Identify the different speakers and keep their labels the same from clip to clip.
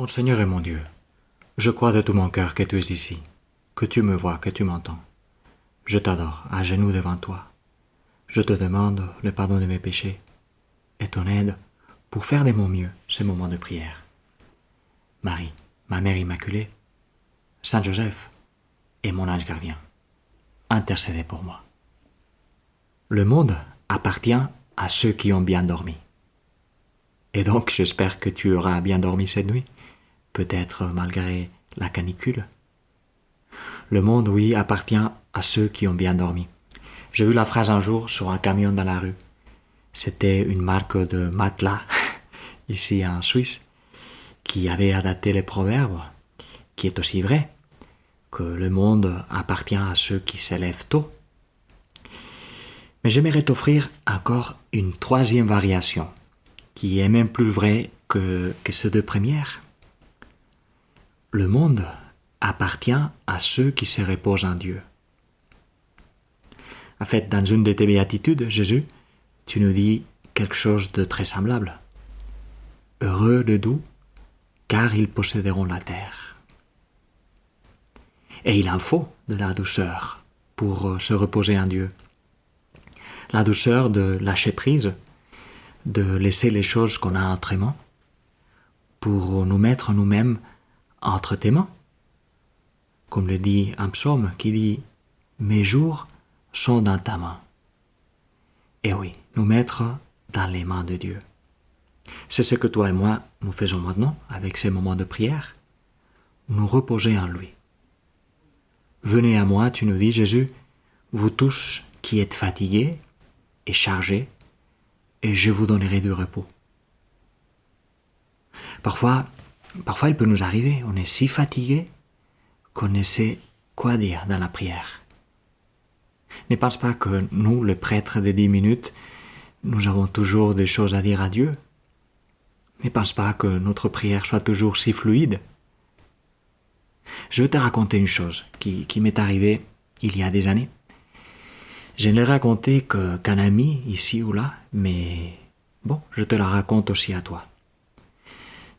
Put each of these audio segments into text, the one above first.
Speaker 1: Mon Seigneur et mon Dieu, je crois de tout mon cœur que tu es ici, que tu me vois, que tu m'entends. Je t'adore, à genoux devant toi. Je te demande le pardon de mes péchés et ton aide pour faire de mon mieux ces moments de prière. Marie, ma Mère Immaculée, Saint Joseph et mon ange gardien, intercédez pour moi. Le monde appartient à ceux qui ont bien dormi. Et donc, j'espère que tu auras bien dormi cette nuit, peut-être malgré la canicule. Le monde, oui, appartient à ceux qui ont bien dormi. J'ai vu la phrase un jour sur un camion dans la rue. C'était une marque de matelas, ici en Suisse, qui avait adapté les proverbes, qui est aussi vrai, que le monde appartient à ceux qui s'élèvent tôt. Mais j'aimerais t'offrir encore une troisième variation, qui est même plus vraie que ces deux premières. Le monde appartient à ceux qui se reposent en Dieu. En fait, dans une de tes béatitudes, Jésus, tu nous dis quelque chose de très semblable. Heureux les doux, car ils posséderont la terre. Et il en faut de la douceur pour se reposer en Dieu. La douceur de lâcher prise, de laisser les choses qu'on a entre mains, pour nous mettre nous-mêmes entre tes mains. Comme le dit un psaume qui dit « Mes jours sont dans ta main ». Et oui, nous mettre dans les mains de Dieu. C'est ce que toi et moi nous faisons maintenant avec ces moments de prière. Nous reposer en lui. Venez à moi, tu nous dis Jésus, vous tous qui êtes fatigués et chargés, et je vous donnerai du repos. Parfois, il peut nous arriver, on est si fatigué qu'on ne sait quoi dire dans la prière. Ne pense pas que nous, les prêtres de 10 minutes, nous avons toujours des choses à dire à Dieu. Ne pense pas que notre prière soit toujours si fluide. Je vais te raconter une chose qui m'est arrivée il y a des années. Je ne l'ai raconté qu'un ami, ici ou là, mais bon, je te la raconte aussi à toi.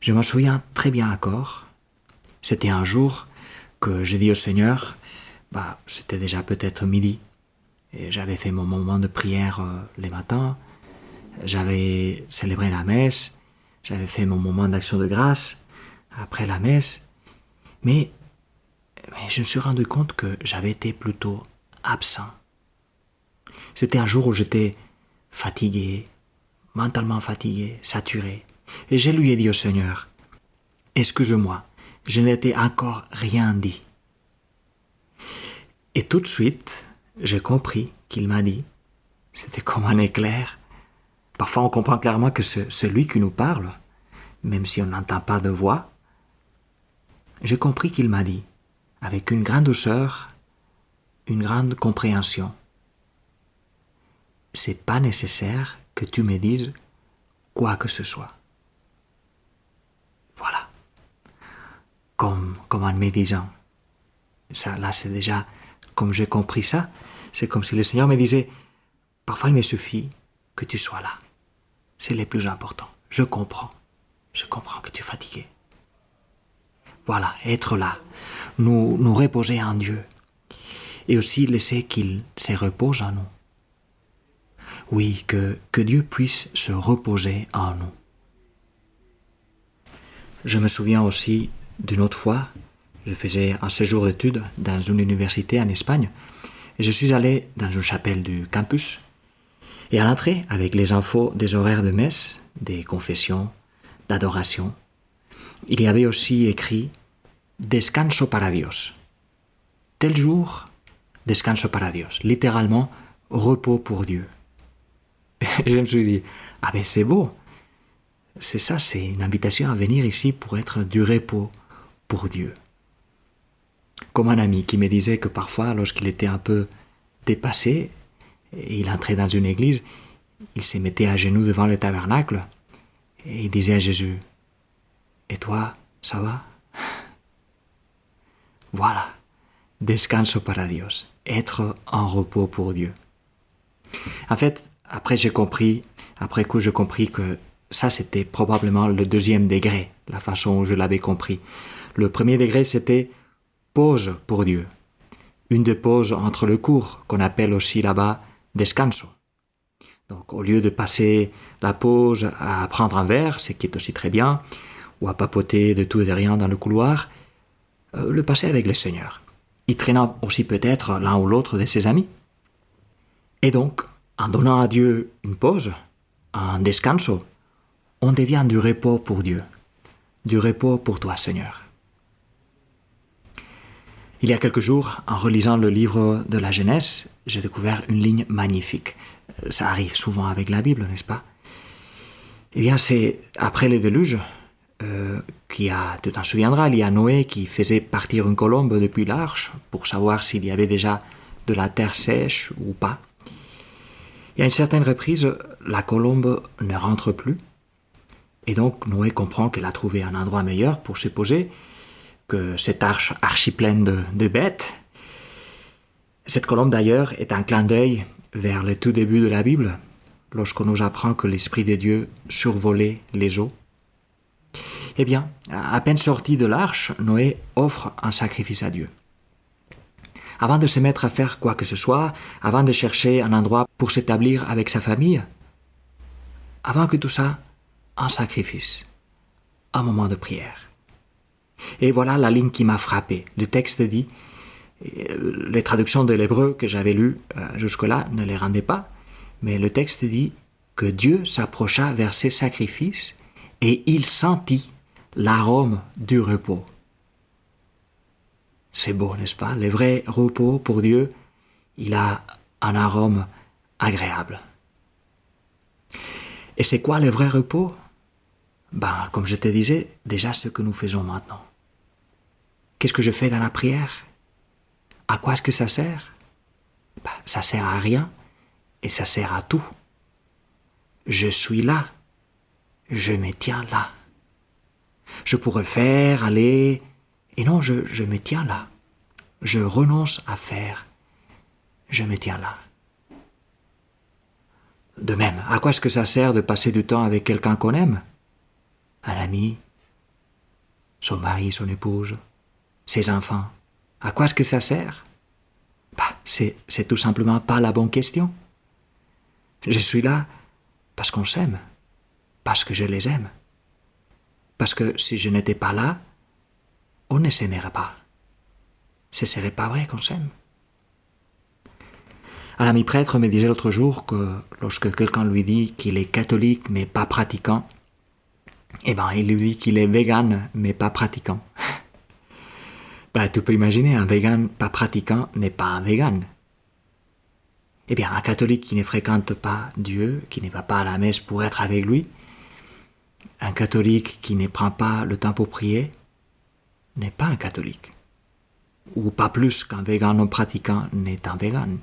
Speaker 1: Je me souviens très bien encore. C'était un jour que j'ai dit au Seigneur, c'était déjà peut-être midi, et j'avais fait mon moment de prière les matins, j'avais célébré la messe, j'avais fait mon moment d'action de grâce après la messe, mais je me suis rendu compte que j'avais été plutôt absent. C'était un jour où j'étais fatigué, mentalement fatigué, saturé, et je lui ai dit au Seigneur, « Excuse-moi, je n'étais encore rien dit. » Et tout de suite, j'ai compris qu'il m'a dit, c'était comme un éclair. Parfois on comprend clairement que c'est lui qui nous parle, même si on n'entend pas de voix. J'ai compris qu'il m'a dit, avec une grande douceur, une grande compréhension, « C'est pas nécessaire que tu me dises quoi que ce soit. » Voilà. Comme en me disant. Ça, là, c'est déjà, comme j'ai compris ça, c'est comme si le Seigneur me disait, parfois il me suffit que tu sois là. C'est le plus important. Je comprends que tu es fatigué. Voilà, être là, nous reposer en Dieu. Et aussi laisser qu'il se repose en nous. Oui, que Dieu puisse se reposer en nous. Je me souviens aussi d'une autre fois, je faisais un séjour d'études dans une université en Espagne, et je suis allé dans une chapelle du campus. Et à l'entrée, avec les infos des horaires de messe, des confessions, d'adoration, il y avait aussi écrit « Descanso para Dios ». Tel jour, descanso para Dios. Littéralement, repos pour Dieu. Et je me suis dit, c'est beau. C'est ça, c'est une invitation à venir ici pour être du repos pour Dieu. Comme un ami qui me disait que parfois, lorsqu'il était un peu dépassé, et il entrait dans une église, il se mettait à genoux devant le tabernacle et il disait à Jésus, « Et toi, ça va ?» Voilà, descanso para Dios, être en repos pour Dieu. En fait, après coup, j'ai compris que ça c'était probablement le deuxième degré, la façon où je l'avais compris. Le premier degré, c'était pause pour Dieu. Une des pauses entre le cours, qu'on appelle aussi là-bas descanso. Donc au lieu de passer la pause à prendre un verre, ce qui est aussi très bien, ou à papoter de tout et de rien dans le couloir, le passer avec le Seigneur, y traînant aussi peut-être l'un ou l'autre de ses amis. Et donc, en donnant à Dieu une pause, un descanso, on devient du repos pour Dieu, du repos pour toi, Seigneur. Il y a quelques jours, en relisant le livre de la Genèse, j'ai découvert une ligne magnifique. Ça arrive souvent avec la Bible, n'est-ce pas? Eh bien, c'est après le déluge, tu t'en souviendras, il y a Noé qui faisait partir une colombe depuis l'arche pour savoir s'il y avait déjà de la terre sèche ou pas. Et à une certaine reprise, la colombe ne rentre plus. Et donc Noé comprend qu'elle a trouvé un endroit meilleur pour se poser que cette arche archi-pleine de bêtes. Cette colombe d'ailleurs est un clin d'œil vers le tout début de la Bible, lorsqu'on nous apprend que l'Esprit de Dieu survolait les eaux. Eh bien, à peine sorti de l'arche, Noé offre un sacrifice à Dieu. Avant de se mettre à faire quoi que ce soit, avant de chercher un endroit pour s'établir avec sa famille, avant que tout ça, un sacrifice, un moment de prière. Et voilà la ligne qui m'a frappé. Le texte dit, les traductions de l'hébreu que j'avais lues jusque-là ne les rendaient pas, mais le texte dit que Dieu s'approcha vers ses sacrifices et il sentit l'arôme du repos. C'est beau, n'est-ce pas? Le vrai repos pour Dieu, il a un arôme agréable. Et c'est quoi le vrai repos? Comme je te disais, déjà ce que nous faisons maintenant. Qu'est-ce que je fais dans la prière? À quoi est-ce que ça sert? Ça sert à rien et ça sert à tout. Je suis là. Je me tiens là. Je pourrais faire, aller, et non, je me tiens là. Je renonce à faire. Je me tiens là. De même, à quoi est-ce que ça sert de passer du temps avec quelqu'un qu'on aime? Un ami, son mari, son épouse, ses enfants. À quoi est-ce que ça sert? C'est tout simplement pas la bonne question. Je suis là parce qu'on s'aime, parce que je les aime. Parce que si je n'étais pas là, on ne s'aimerait pas. Ce ne serait pas vrai qu'on s'aime. Un ami prêtre me disait l'autre jour que lorsque quelqu'un lui dit qu'il est catholique mais pas pratiquant, il lui dit qu'il est vegan mais pas pratiquant. Tu peux imaginer, un vegan pas pratiquant n'est pas un vegan. Un catholique qui ne fréquente pas Dieu, qui ne va pas à la messe pour être avec lui, un catholique qui ne prend pas le temps pour prier, n'est pas un catholique. Ou pas plus qu'un vegan non pratiquant n'est un vegan.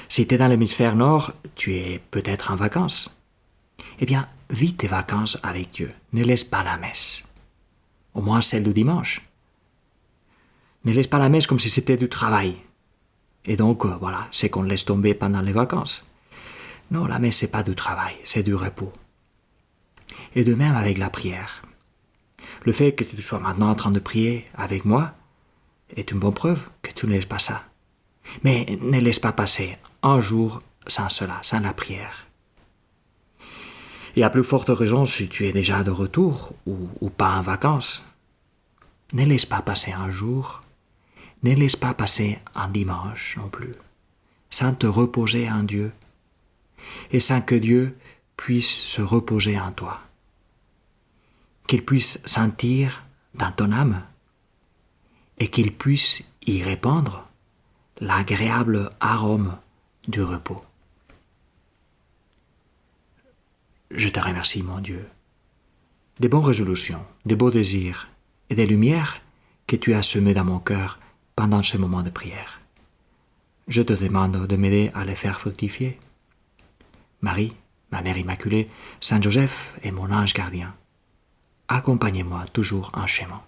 Speaker 1: Si tu es dans l'hémisphère nord, tu es peut-être en vacances. Vis tes vacances avec Dieu. Ne laisse pas la messe. Au moins celle du dimanche. Ne laisse pas la messe comme si c'était du travail. Et donc, c'est qu'on laisse tomber pendant les vacances. Non, la messe, c'est pas du travail, c'est du repos. Et de même avec la prière. Le fait que tu sois maintenant en train de prier avec moi est une bonne preuve que tu ne laisses pas ça. Mais ne laisse pas passer un jour sans cela, sans la prière. Et à plus forte raison si tu es déjà de retour ou pas en vacances. Ne laisse pas passer un jour, ne laisse pas passer un dimanche non plus, sans te reposer en Dieu et sans que Dieu puisse se reposer en toi. Qu'il puisse sentir dans ton âme et qu'il puisse y répandre l'agréable arôme du repos. Je te remercie, mon Dieu, des bonnes résolutions, des beaux désirs et des lumières que tu as semées dans mon cœur pendant ce moment de prière. Je te demande de m'aider à les faire fructifier. Marie, ma Mère Immaculée, Saint Joseph et mon ange gardien, accompagnez-moi toujours en chemin.